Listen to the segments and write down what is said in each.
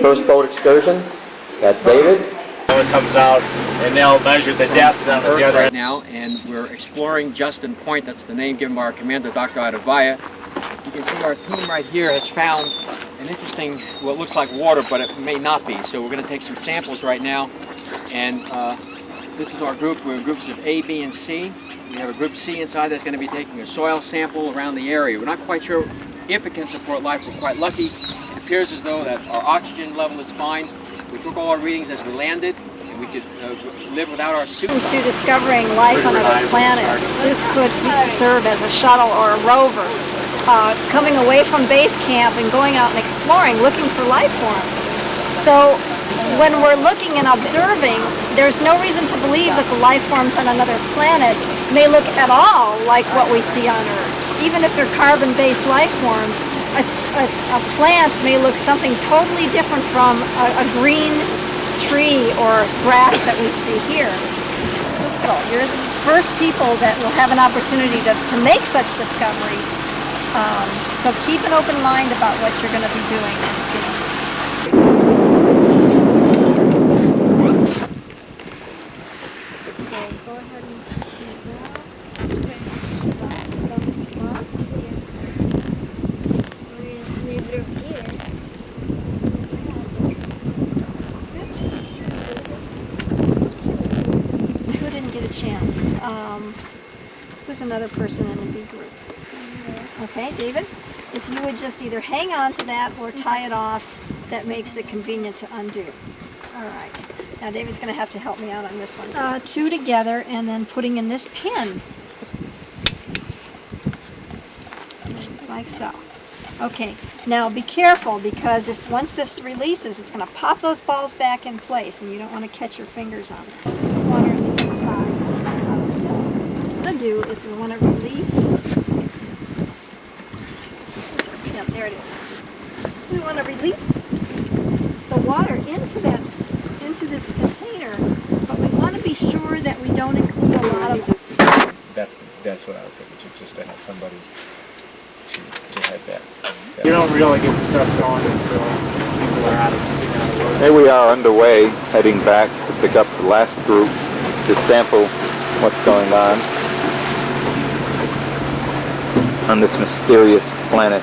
First boat excursion. That's David. It comes out and they'll measure the depth on the other right now, and we're exploring Justin Point. That's the name given by our commander, Dr. Iadevaia. You can see our team right here has found an interesting, what looks like water, but it may not be. So we're going to take some samples right now, and this is our group. We're in groups of A, B, and C. We have a group C inside that's going to be taking a soil sample around the area. We're not quite sure if it can support life. We're quite lucky. It appears as though that our oxygen level is fine. We took all our readings as we landed, and we could live without our suit. To discovering life on other planets, this could serve as a shuttle or a rover, coming away from base camp and going out and exploring, looking for life forms. So when we're looking and observing, there's no reason to believe that the life forms on another planet may look at all like what we see on Earth. Even if they're carbon-based life forms, a plant may look something totally different from a green tree or grass that we see here. You're the first people that will have an opportunity to make such discoveries. So keep an open mind about what you're going to be doing and seeing. Go ahead and shoot that. Who didn't get a chance? Who's another person in the B group? Okay, David, if you would just either hang on to that or tie it off, that makes it convenient to undo. All right. Now David's going to have to help me out on this one. Two together and then putting in this pin. Like so. Okay, now be careful because if once this releases, it's going to pop those balls back in place and you don't want to catch your fingers on it. Water on the inside. So what we're going to do is we want to release. Yep, there it is. We want to release the water into this container, but we want to be sure that we don't include a lot of it. That's what I was thinking, just to have somebody to head that. You don't really get the stuff going until people are out of work. Here we are underway, heading back to pick up the last group to sample what's going on this mysterious planet.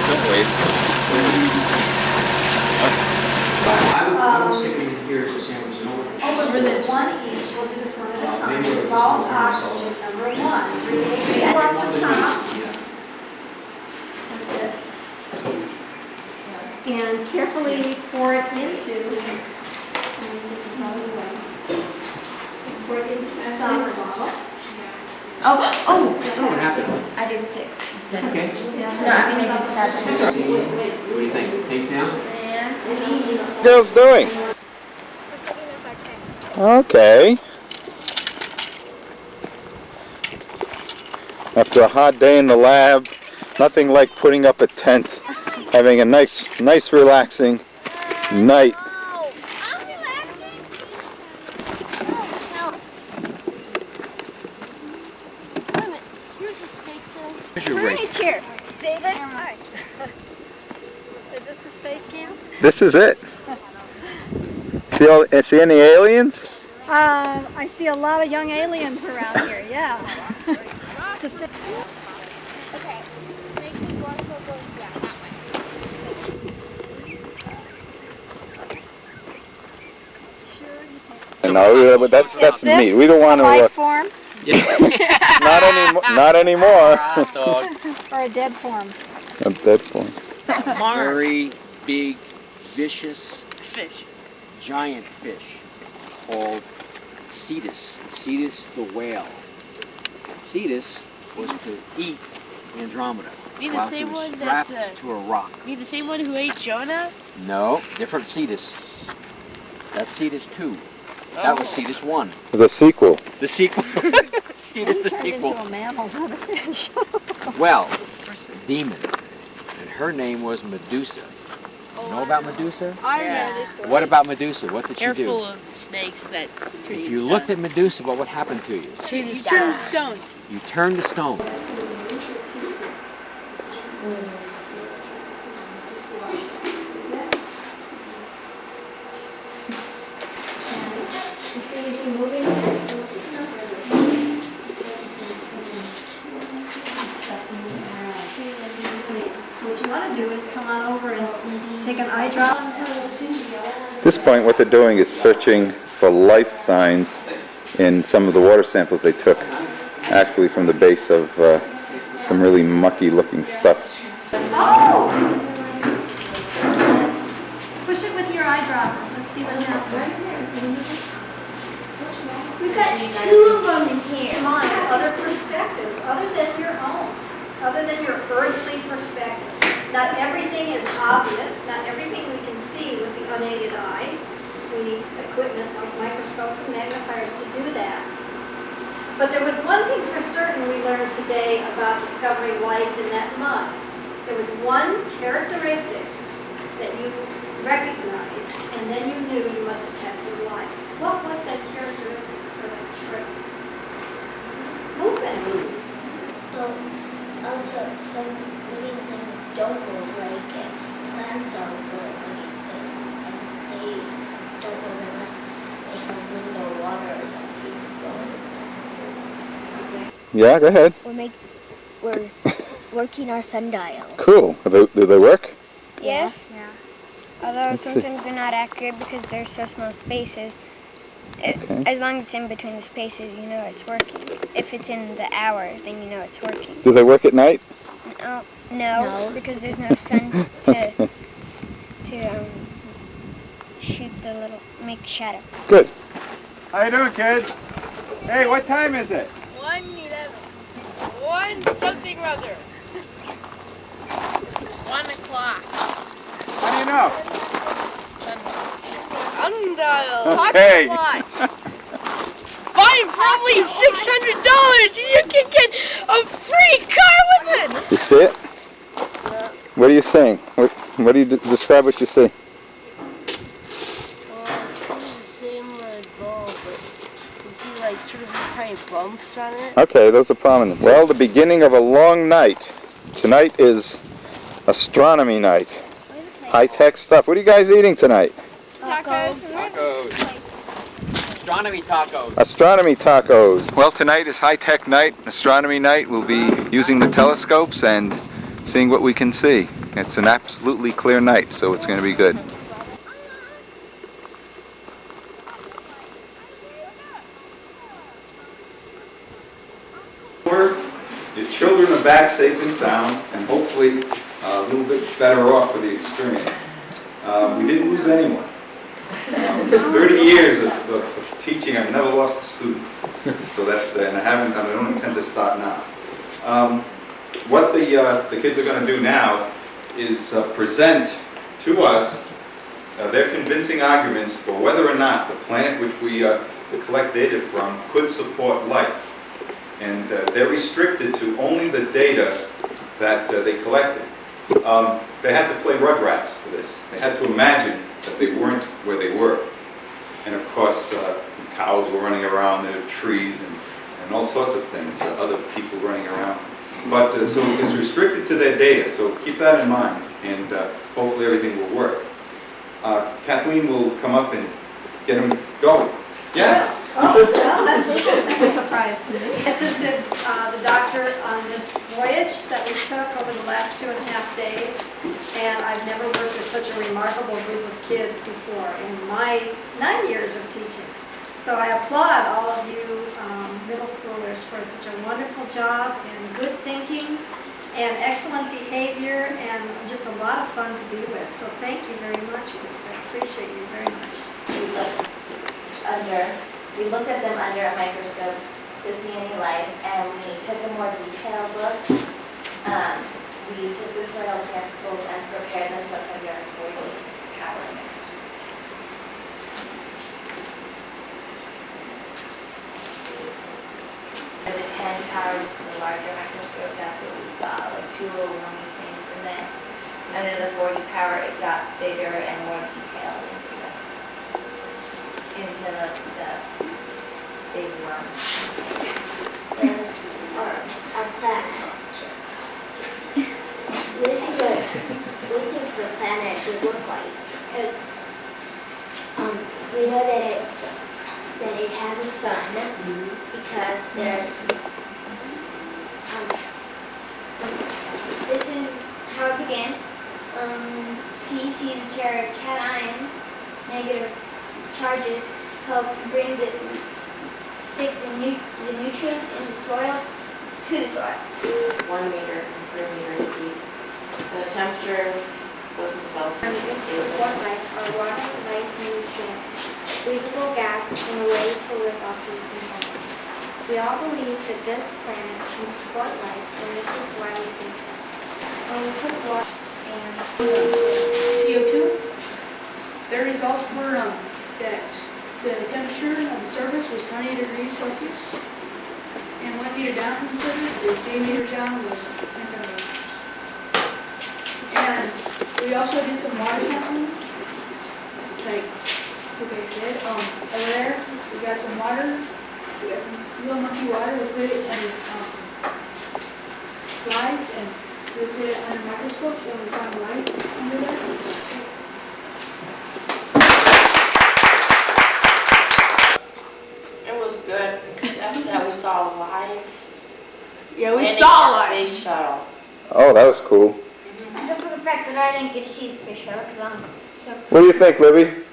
Don't wait. I would stick them in here as a sandwich. Over the one each, we'll do this one at a time. Dissolved oxygen, number one. Pour off the top. And carefully pour it into, pour it into the solid bottle. What happened? I didn't think. Okay. No, I mean, What do you think? Take down? Girls doing? Okay. After a hot day in the lab, nothing like putting up a tent, having a nice relaxing night. Here's your rig. Here, David. Hi. Is this the space camp? This is it. See any aliens? I see a lot of young aliens around here, yeah. Okay. Make me want to go that way. No, but that's neat. We don't want to. Life form? Not anymore. Or a dead form? A dead form. Very big, vicious fish. Giant fish called Cetus. Cetus the whale. Cetus was to eat Andromeda while he was strapped to a rock. You the same one who ate Jonah? No, different Cetus. That's Cetus 2. That was Cetus 1. The sequel. The sequel. Cetus the sequel. Into a mammal, not a fish. Well, a demon. And her name was Medusa. You know about Medusa? I remember this story. What about Medusa? What did she Careful do? of snakes that treat If you looked at Medusa, what would happen to you? Turn stone. You turn the stone. What you want to do is come on over and take an eye drop. At this point, what they're doing is searching for life signs in some of the water samples they took, actually from the base of some really mucky-looking stuff. Oh! Push it with your eye drop. Let's see what happens. We've got two of them in here. Come on, other perspectives, other than your own, other than your earthly perspective. Not everything is obvious, not everything we can see with the unaided eye. We need equipment like microscopes and magnifiers to do that. But there was one thing for certain we learned today about discovering life in that mud. There was one characteristic that you recognized, and then you knew you must have had good life. What was that characteristic for that trip? Movement. So, also, some living things don't move, like plants are living things, and they don't move unless they have wind or water or something going. Yeah, go ahead. We're working our sundial. Cool. Do they work? Yes. Yeah. Although Let's see. sometimes they're not accurate because there's so small spaces. Okay. As long as it's in between the spaces, you know it's working. If it's in the hour, then you know it's working. Do they work at night? No, because there's no sun to shoot the little, make shadow. Good. How you doing, kids? Hey, what time is it? 1:11. 1 something or other. 1 o'clock. How do you know? Sundial. Okay. Buying probably $600. You can get a free car with it. You see it? What are you seeing? What do you describe what you see? Same ball, but you see like sort of tiny bumps on it. Okay, those are prominent. Well, the beginning of a long night. Tonight is astronomy night. High-tech stuff. What are you guys eating tonight? Tacos. Tacos. Astronomy tacos. Astronomy tacos. Well, tonight is high-tech night, astronomy night. We'll be using the telescopes and seeing what we can see. It's an absolutely clear night, so it's going to be good. Your children are back safe and sound, and hopefully a little bit better off with the experience. We didn't lose anyone. 30 years of teaching, I've never lost a student. So that's, and I don't intend to stop now. What the kids are going to do now is present to us their convincing arguments for whether or not the planet which we collect data from could support life. And they're restricted to only the data that they collected. They had to play Rugrats for this. They had to imagine that they weren't where they were. And of course, cows were running around, there were trees and all sorts of things, other people running around. But so it's restricted to their data, so keep that in mind, and hopefully everything will work. Kathleen will come up and get them going. Yeah. Oh, well, that's a surprise to me. I assisted the doctor on this voyage that we took over the last 2.5 days, and I've never worked with such a remarkable group of kids before in my 9 years of teaching. So I applaud all of you middle schoolers for such a wonderful job and good thinking and excellent behavior and just a lot of fun to be with. So thank you very much. I appreciate you very much. We looked at them under a microscope to see any life, and we took a more detailed look. We took the soil samples and prepared them so that they are 40 calories. For the 10 powers, the larger microscope, that's what we saw, like 2 little lummy things, and then under the 40 power, it got bigger and more detailed into the big worm. there's, this is how it began. CEC, the chair of cation, negative charges help bring stick the nutrients in the soil to the soil. 1 meter per meter deep. The temperature goes in Celsius. Support life are water, light, nutrients, breathable gas, and a way to live off these components. We all believe that this planet can support life, and this is why we think so. When we took water and CO2. Their results were that the temperature of the surface was 20 degrees Celsius, and 1 meter down from the surface, the 2 meters down was 10 degrees. And we also did some water sampling, like Lupe said. Over there, we got some water, we got some real monkey water. We put it in slides, and we put it under microscopes, and we found light under there. It was good, because after that we saw live. Yeah, we landing saw on light. the space shuttle. Oh, that was cool. except for the fact that I didn't get to see the fish shuttle because I'm so. What do you think, Libby? It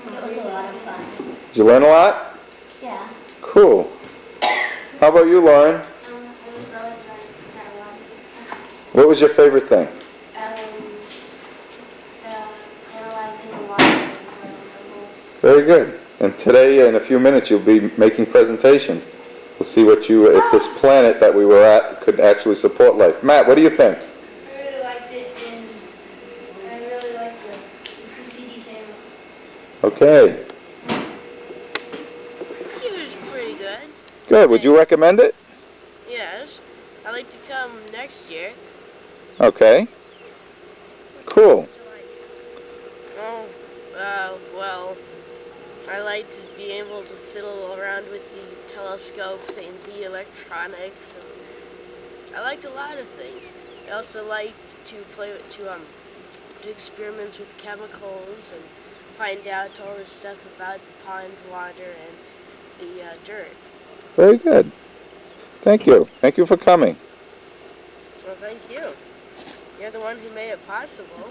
was a lot of fun. Did you learn a lot? Yeah. Cool. How about you, Lauren? It was really fun. Had a lot of fun. What was your favorite thing? Analyzing the water. Very good. And today, in a few minutes, you'll be making presentations. We'll see what if this planet that we were at could actually support life. Matt, what do you think? I really liked it, and I really liked the CCD channels. Okay. It was pretty good. Good. Would you recommend it? Yes. I'd like to come next year. Okay. Cool. Oh, well, I like to be able to fiddle around with the telescopes and the electronics. I liked a lot of things. I also liked to do experiments with chemicals and find out all this stuff about the pond water and the dirt. Very good. Thank you. Thank you for coming. Well, thank you. You're the one who made it possible.